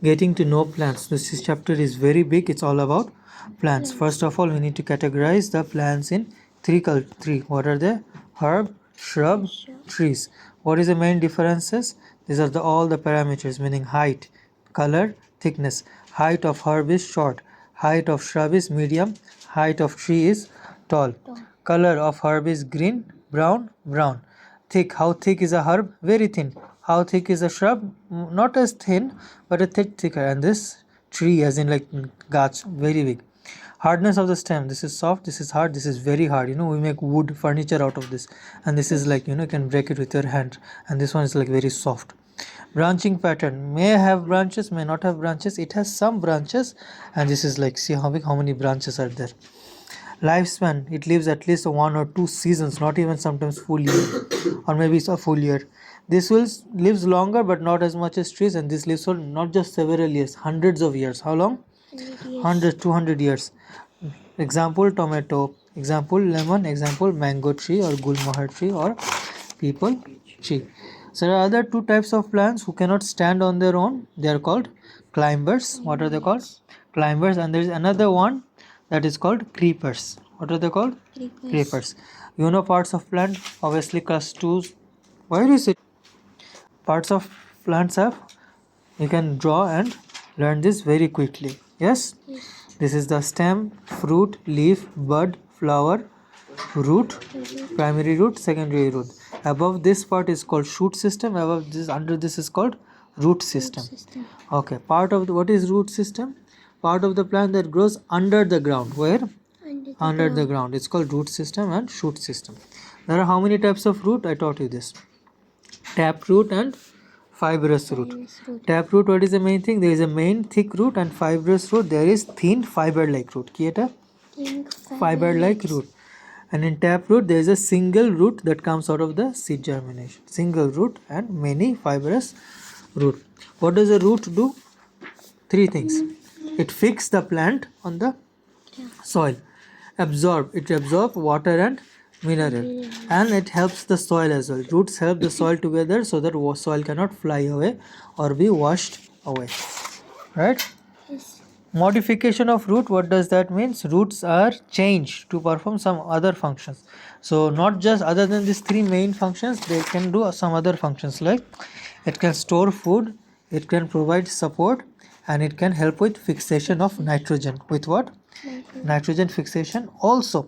Getting to know plants. This chapter is very big. It's all about plants. First of all, we need to categorize the plants in three. What are they? Herb, shrub, trees. What is the main differences? These are all the parameters, meaning height, color, thickness. Height of herb is short. Height of shrub is medium. Height of tree is tall. Color of herb is green, brown. Thick. How thick is a herb? Very thin. How thick is a shrub? Not as thin, but a thicker. And this tree, as in like gach, very big. Hardness of the stem. This is soft. This is hard. This is very hard. We make wood furniture out of this. And this is like, you can break it with your hand. And this one is like very soft. Branching pattern. May have branches, may not have branches. It has some branches. And this is like, see how many branches are there. Lifespan, it lives at least 1 or 2 seasons, not even sometimes full year, or maybe it's a full year. This lives longer but not as much as trees, and this lives for not just several years, hundreds of years. How long? 100, 200 years. Example, tomato. Example, lemon. Example, mango tree or gulmohar tree or people tree. So there are other 2 types of plants who cannot stand on their own. They are called climbers. What are they called? Climbers. And there is another one that is called creepers. What are they called? Creepers. Parts of plant, obviously clusters. Where is it? Parts of plants have, you can draw and learn this very quickly. Yes? This is the stem, fruit, leaf, bud, flower, root, primary root, secondary root. Above this part is called shoot system. Above this, under this is called root system. Okay. Part of what is root system? Part of the plant that grows under the ground. Where? Under the ground. It's called root system and shoot system. There are how many types of root? I taught you this. Taproot and fibrous root. Taproot, what is the main thing? There is a main thick root, and fibrous root, there is thin fiber-like root. Fiber-like root. And in taproot, there is a single root that comes out of the seed germination. Single root and many fibrous root. What does a root do? 3 things. It fixes the plant on the soil. It absorbs water and mineral, and it helps the soil as well. Roots help the soil together so that soil cannot fly away or be washed away. Right? Yes. Modification of root, what does that mean? Roots are changed to perform some other functions. So not just other than these 3 main functions, they can do some other functions, like it can store food, it can provide support, and it can help with fixation of nitrogen. With what? Nitrogen fixation. Also,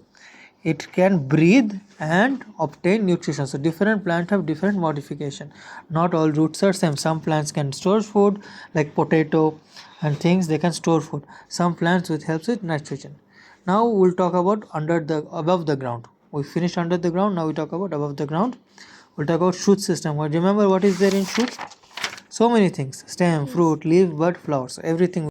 it can breathe and obtain nutrition. So different plants have different modification. Not all roots are same. Some plants can store food, like potato and things, they can store food. Some plants which helps with nitrogen. Now we'll talk about above the ground. We finished under the ground. Now we talk about above the ground. We'll talk about shoot system. Remember what is there in shoot? So many things: stem, fruit, leaf, bud, flowers. Everything.